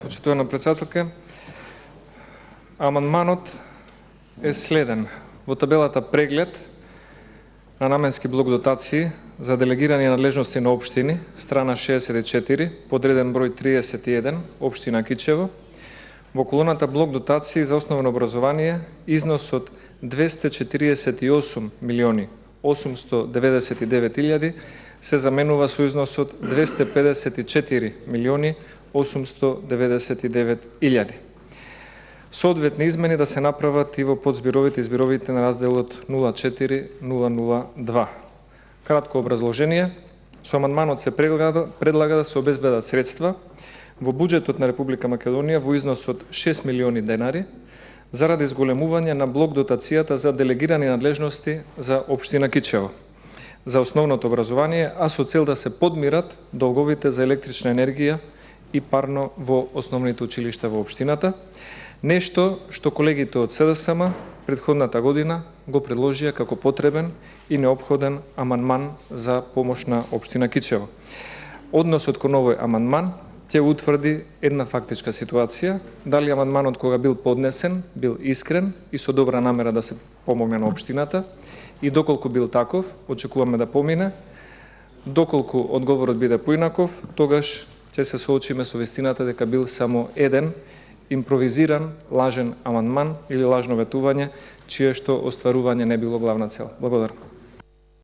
Почитувана председателка, амандманот е следен. Во табелата преглед на наменски блок дотации за делегирани надлежности на општини, страна 64, подреден број 31, општина Кичево, во колоната блок дотации за основно образование износот 248.899.000 се заменува со износот 254.899.000. Соодветни измени да се направат и во подзбировите и збировите на разделот 04002. Кратко образложение. Со амандманот се предлага да се обезбедат средства во буџетот на Република Македонија во износ од 6 милиони денари заради изголемување на блок дотацијата за делегирани надлежности за општина Кичево за основното образование, а со цел да се подмират долговите за електрична енергија и парно во основните училишта во општината, нешто што колегите од СДСМ претходната година го предложија како потребен и неопходен амандман за помош на општина Кичево. Односот кон овој амандман ќе утврди една фактичка ситуација, дали амандманот кога бил поднесен, бил искрен и со добра намера да се помогне на општината, и доколку бил таков, очекуваме да помине. Доколку одговорот биде поинаков, тогаш ќе се соочиме со вистината дека бил само еден импровизиран лажен амандман или лажно ветување, чие што остварување не било главна цел. Благодарам.